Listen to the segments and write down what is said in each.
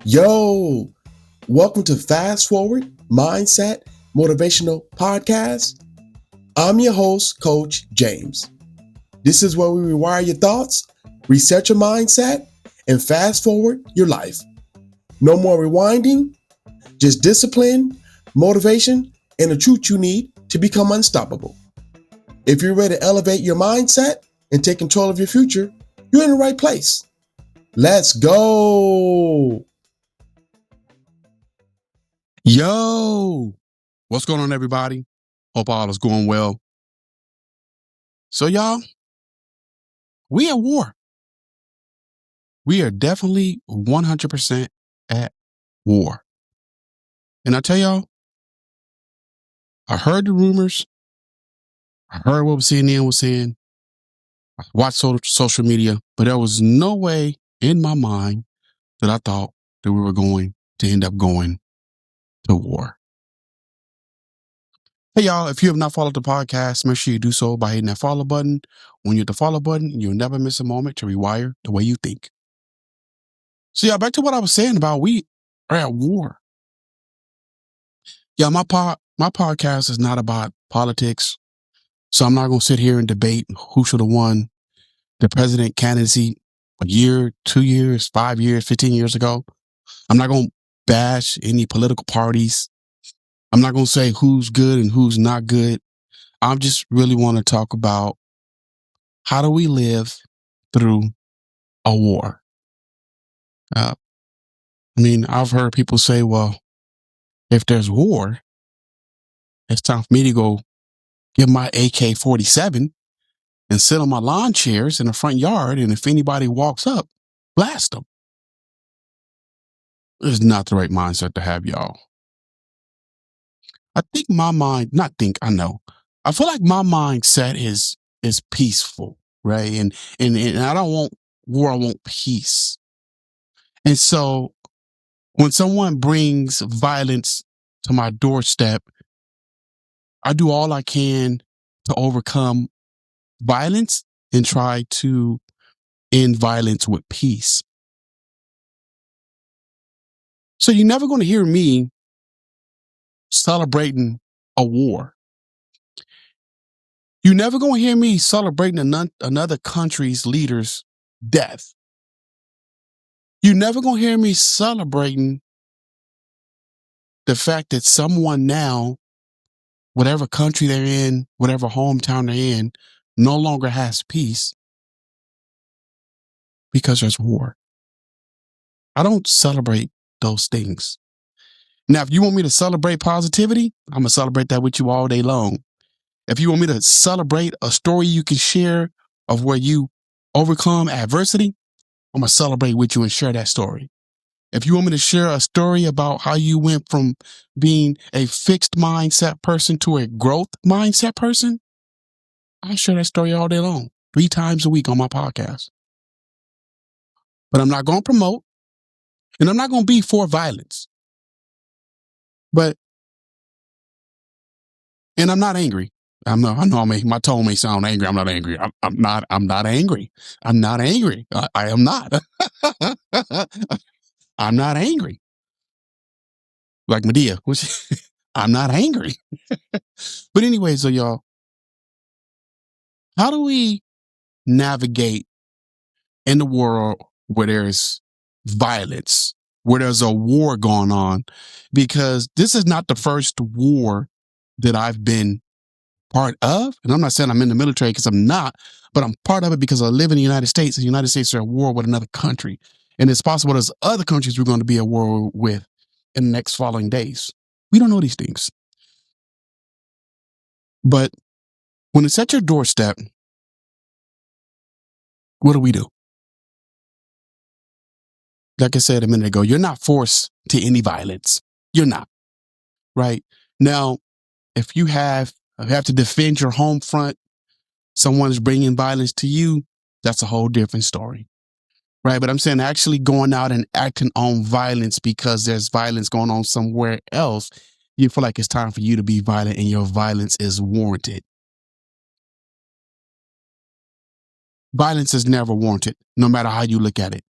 Yo, welcome to Fast Forward Mindset Motivational Podcast. I'm your host, Coach James. This is where we rewire your thoughts, reset your mindset, and fast forward your life. No more rewinding, just discipline, motivation, and the truth you need to become unstoppable. If you're ready to elevate your mindset and take control of your future, you're in the right place. Let's go. Yo, what's going on, everybody? Hope all is going well. So, y'all, we at war. We are definitely 100% at war. And I tell y'all, I heard the rumors. I heard what CNN was saying. I watched social media, but there was no way in my mind that I thought that we were going to end up going to war. Hey, y'all, if you have not followed the podcast, make sure you do so by hitting that follow button. When you hit the follow button, you'll never miss a moment to rewire the way you think. So, yeah, back to what I was saying about we are at war. Yeah, my podcast is not about politics. So I'm not going to sit here and debate who should have won the president candidacy a year, 2 years, 5 years, 15 years ago. I'm not going to bash any political parties. I'm not going to say who's good and who's not good. I just really want to talk about how do we live through a war. I've heard people say, well, if there's war, it's time for me to go get my AK-47 and sit on my lawn chairs in the front yard. And if anybody walks up, blast them. It's not the right mindset to have, y'all. I think my mind, not think, I know. I feel like my mindset is peaceful, right? And I don't want war, I want peace. And so when someone brings violence to my doorstep, I do all I can to overcome violence and try to end violence with peace. So you're never going to hear me celebrating a war. You're never going to hear me celebrating another country's leader's death. You're never going to hear me celebrating the fact that someone now, whatever country they're in, whatever hometown they're in, no longer has peace because there's war. I don't celebrate those things. Now, if you want me to celebrate positivity, I'm going to celebrate that with you all day long. If you want me to celebrate a story you can share of where you overcome adversity, I'm going to celebrate with you and share that story. If you want me to share a story about how you went from being a fixed mindset person to a growth mindset person, I'll share that story all day long, 3 times a week on my podcast. But I'm not going to promote, and I'm not going to be for violence. And I'm not angry. I know my tone may sound angry. I'm not angry. I'm not angry. I'm not angry. I am not. I'm not angry. Like Medea, which I'm not angry. But anyway, so y'all, how do we navigate in the world where there's violence, where there's a war going on? Because this is not the first war that I've been part of. And I'm not saying I'm in the military because I'm not, but I'm part of it because I live in the United States, and the United States are at war with another country. And it's possible there's other countries we're going to be at war with in the next following days. We don't know these things. But when it's at your doorstep, what do? Like I said a minute ago, you're not forced to any violence. You're not. Right? Now, if you have to defend your home front, someone is bringing violence to you, that's a whole different story. Right. But I'm saying actually going out and acting on violence because there's violence going on somewhere else, you feel like it's time for you to be violent and your violence is warranted. Violence is never warranted, no matter how you look at it.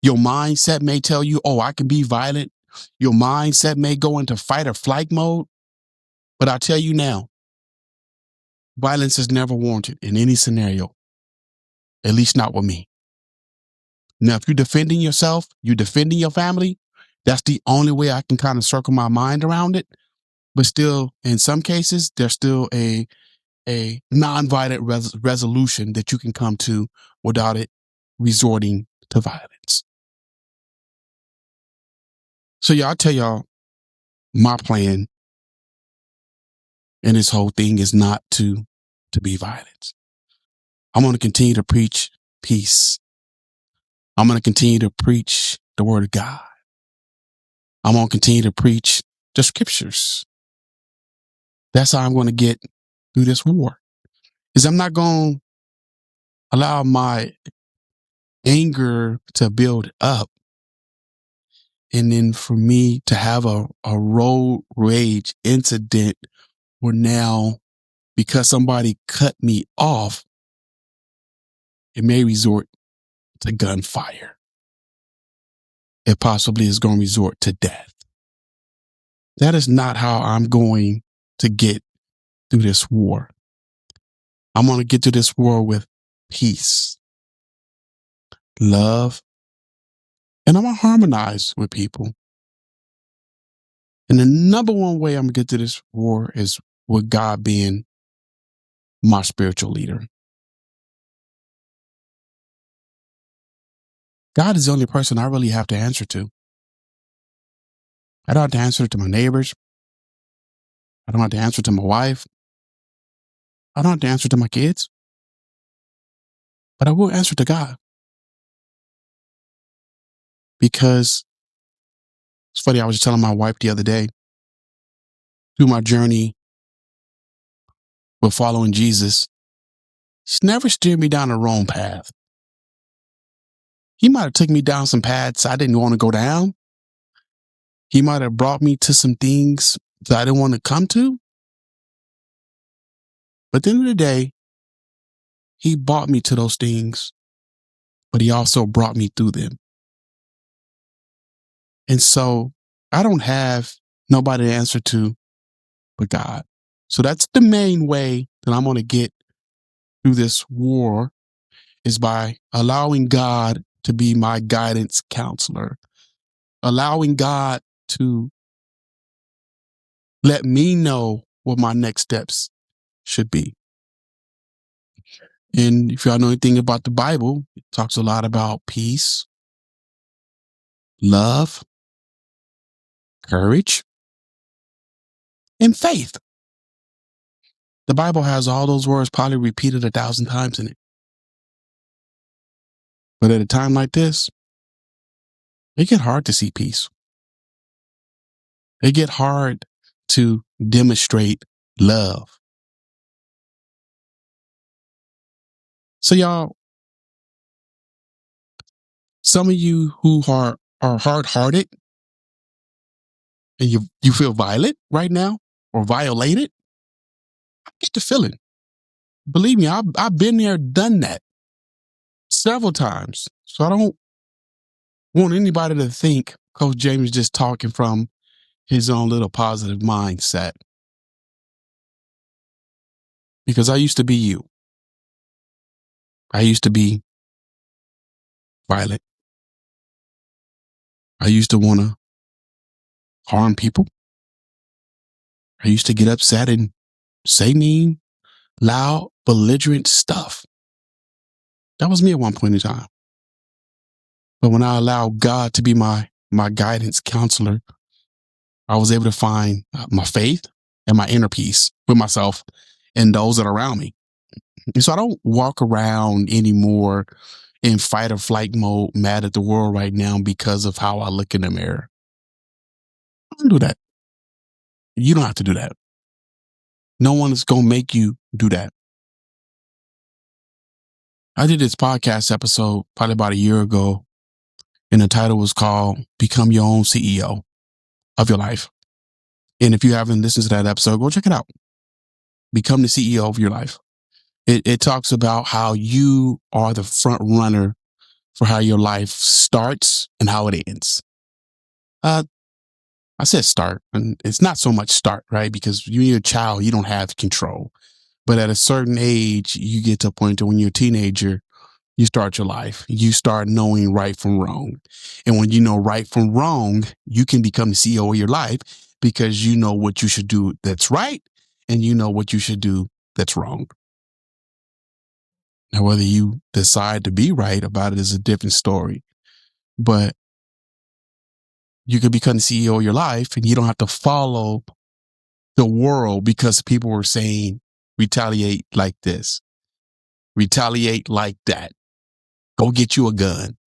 Your mindset may tell you, oh, I can be violent. Your mindset may go into fight or flight mode. But I tell you now, violence is never warranted in any scenario, at least not with me. Now, if you're defending yourself, you're defending your family, that's the only way I can kind of circle my mind around it. But still, in some cases, there's still a non-violent resolution that you can come to without it resorting to violence. So I'll tell y'all, my plan in this whole thing is not to be violent. I'm going to continue to preach peace. I'm going to continue to preach the word of God. I'm going to continue to preach the scriptures. That's how I'm going to get through this war. Is I'm not going to allow my anger to build up and then for me to have a road rage incident where now, because somebody cut me off, it may resort to gunfire. It possibly is going to resort to death. That is not how I'm going to get through this war. I'm going to get through this war with peace, love, and I'm going to harmonize with people. And the number one way I'm going to get through this war is with God being my spiritual leader. God is the only person I really have to answer to. I don't have to answer to my neighbors. I don't have to answer to my wife. I don't have to answer to my kids. But I will answer to God. Because it's funny, I was just telling my wife the other day, through my journey with following Jesus, he's never steered me down the wrong path. He might have took me down some paths I didn't want to go down. He might have brought me to some things that I didn't want to come to. But at the end of the day, he brought me to those things, but he also brought me through them. And so I don't have nobody to answer to but God. So that's the main way that I'm going to get through this war, is by allowing God to be my guidance counselor, allowing God to let me know what my next steps should be. And if y'all know anything about the Bible, it talks a lot about peace, love, courage, and faith. The Bible has all those words probably repeated 1,000 times in it. But at a time like this, it get hard to see peace. It get hard to demonstrate love. So y'all, some of you who are hard-hearted and you feel violent right now or violated, I get the feeling. Believe me, I've been there, done that several times. So I don't want anybody to think Coach James is just talking from his own little positive mindset. Because I used to be you. I used to be violent. I used to want to harm people. I used to get upset and say mean, loud, belligerent stuff. That was me at one point in time. But when I allowed God to be my guidance counselor, I was able to find my faith and my inner peace with myself and those that are around me. And so I don't walk around anymore in fight or flight mode, mad at the world right now because of how I look in the mirror. I don't do that. You don't have to do that. No one is going to make you do that. I did this podcast episode probably about a year ago, and the title was called Become Your Own CEO of Your Life. And if you haven't listened to that episode, go check it out. Become the CEO of your life. It talks about how you are the front runner for how your life starts and how it ends. Uh, I said start, and it's not so much start, right? Because you're a child, you don't have control. But at a certain age, you get to a point to when you're a teenager, you start your life. You start knowing right from wrong. And when you know right from wrong, you can become the CEO of your life because you know what you should do that's right and you know what you should do that's wrong. Now, whether you decide to be right about it is a different story. But you can become the CEO of your life and you don't have to follow the world because people were saying retaliate like this, retaliate like that, go get you a gun.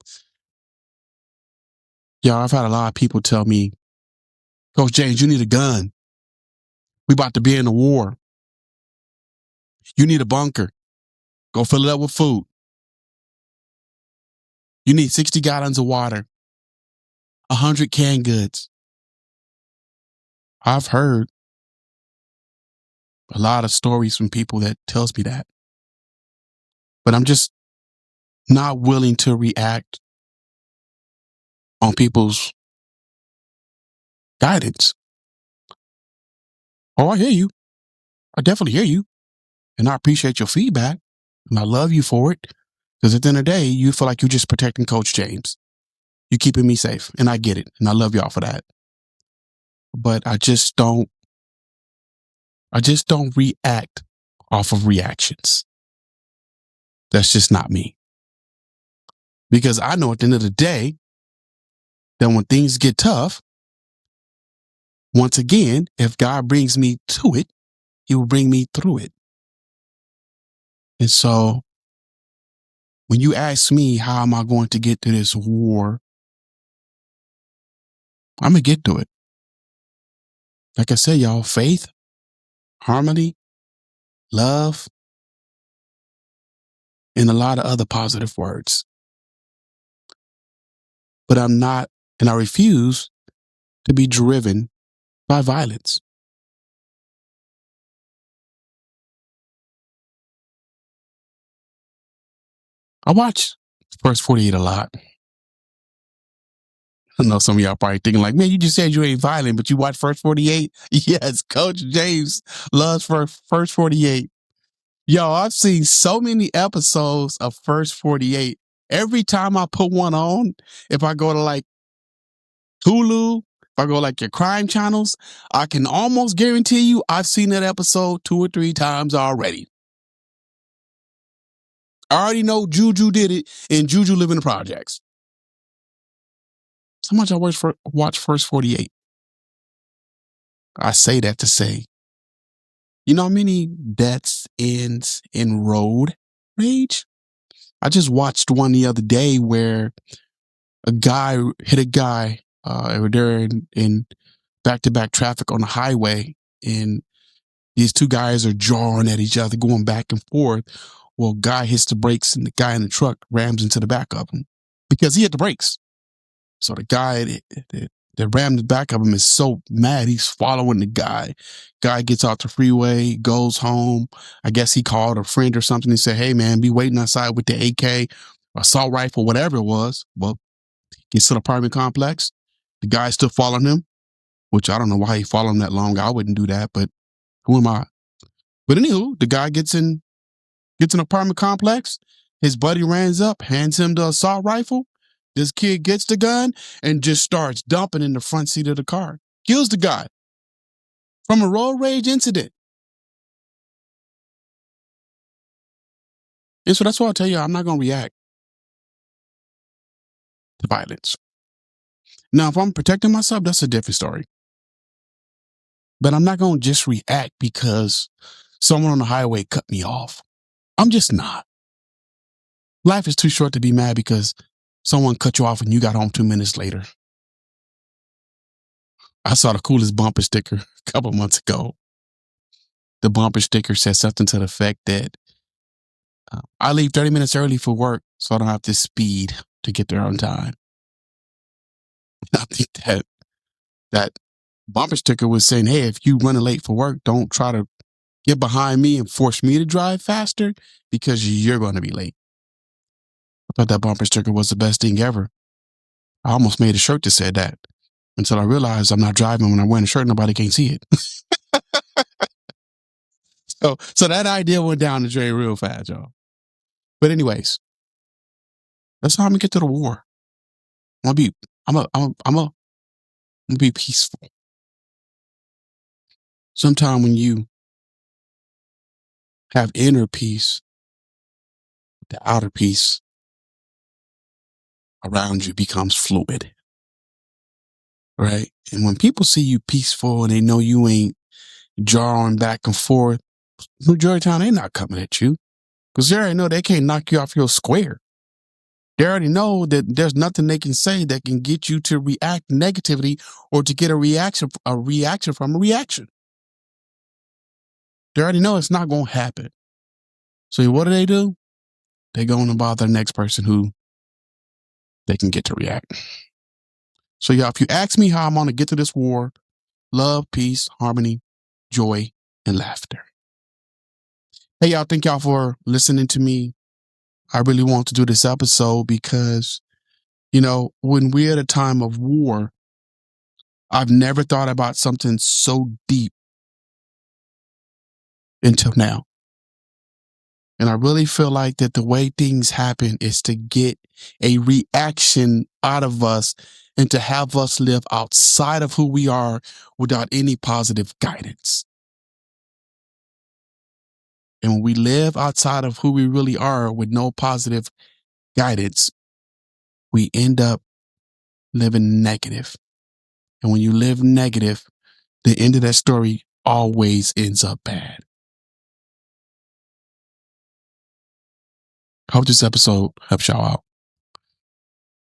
Yeah, I've had a lot of people tell me, Coach James, you need a gun. We about to be in a war. You need a bunker. Go fill it up with food. You need 60 gallons of water, 100 canned goods. I've heard a lot of stories from people that tells me that. But I'm just not willing to react on people's guidance. Oh, I hear you. I definitely hear you. And I appreciate your feedback. And I love you for it. Because at the end of the day, you feel like you're just protecting Coach James. You're keeping me safe. And I get it. And I love y'all for that. But I just don't react off of reactions. That's just not me. Because I know at the end of the day that when things get tough, once again, if God brings me to it, he will bring me through it. And so when you ask me, how am I going to get to this war? I'm going to get to it. Like I said, y'all, faith, harmony, love, and a lot of other positive words. But I'm not, and I refuse to be driven by violence. I watch First 48 a lot. I know some of y'all probably thinking like, man, you just said you ain't violent, but you watch First 48? Yes, Coach James loves First 48. Yo, I've seen so many episodes of First 48. Every time I put one on, if I go to like Hulu, if I go like your crime channels, I can almost guarantee you I've seen that episode 2 or 3 times already. I already know Juju did it and Juju live in the projects. So much I watch First 48. I say that to say, you know how many deaths ends in road rage? I just watched one the other day where a guy hit a guy. They're in back-to-back traffic on the highway, and these two guys are jawing at each other, going back and forth. Well, guy hits the brakes, and the guy in the truck rams into the back of him because he hit the brakes. So the guy that rammed the back of him is so mad, he's following the guy. Guy gets off the freeway, goes home. I guess he called a friend or something and said, hey, man, be waiting outside with the AK, assault rifle, whatever it was. Well, gets to the apartment complex. The guy's still following him, which I don't know why he followed him that long. I wouldn't do that, but who am I? But anywho, the guy gets in an apartment complex. His buddy runs up, hands him the assault rifle. This kid gets the gun and just starts dumping in the front seat of the car. Kills the guy from a road rage incident. And so that's why I tell you, I'm not going to react to violence. Now, if I'm protecting myself, that's a different story. But I'm not going to just react because someone on the highway cut me off. I'm just not. Life is too short to be mad because someone cut you off and you got home 2 minutes later. I saw the coolest bumper sticker a couple months ago. The bumper sticker said something to the effect that I leave 30 minutes early for work so I don't have to speed to get there on time. I think that bumper sticker was saying, hey, if you running late for work, don't try to get behind me and force me to drive faster because you're going to be late. thought that bumper sticker was the best thing ever. I almost made a shirt that said that until I realized I'm not driving when I'm wearing a shirt. Nobody can see it. So that idea went down the drain real fast, y'all. But anyways, that's how I'm gonna get to the war. I'm gonna be peaceful. Sometime when you have inner peace, the outer peace around you becomes fluid, right? And when people see you peaceful and they know you ain't jarring back and forth, majority of the time they not coming at you because they already know they can't knock you off your square. They already know that there's nothing they can say that can get you to react negatively or to get a reaction from a reaction. They already know it's not going to happen. So what do? They go on and bother the next person who they can get to react. So y'all, if you ask me how I'm going to get to this war, love, peace, harmony, joy, and laughter. Hey, y'all, thank y'all for listening to me. I really want to do this episode because, when we're at a time of war, I've never thought about something so deep until now. And I really feel like that the way things happen is to get a reaction out of us and to have us live outside of who we are without any positive guidance. And when we live outside of who we really are with no positive guidance, we end up living negative. And when you live negative, the end of that story always ends up bad. Hope this episode helps y'all out.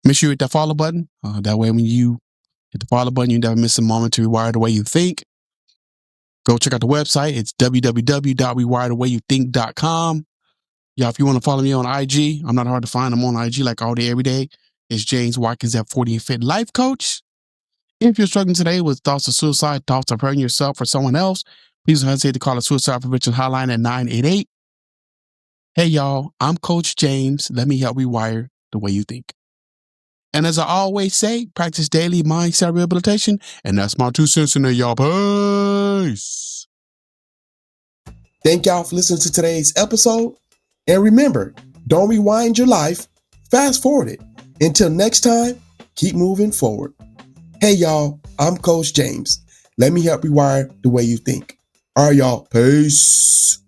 Make sure you hit that follow button. That way when you hit the follow button, you never miss a moment to rewire the way you think. Go check out the website. It's www.rewirethewayouthink.com. Y'all, if you want to follow me on IG, I'm not hard to find. I'm on IG like all day, every day. It's James Watkins at 40 and Fit Life Coach. If you're struggling today with thoughts of suicide, thoughts of hurting yourself or someone else, please don't hesitate to call the Suicide Prevention Hotline at 988. Hey, y'all, I'm Coach James. Let me help rewire the way you think. And as I always say, practice daily mindset rehabilitation. And that's my 2 cents in there, y'all. Peace. Thank y'all for listening to today's episode. And remember, don't rewind your life, fast forward it. Until next time, keep moving forward. Hey y'all, I'm Coach James. Let me help rewire the way you think. All right, y'all. Peace.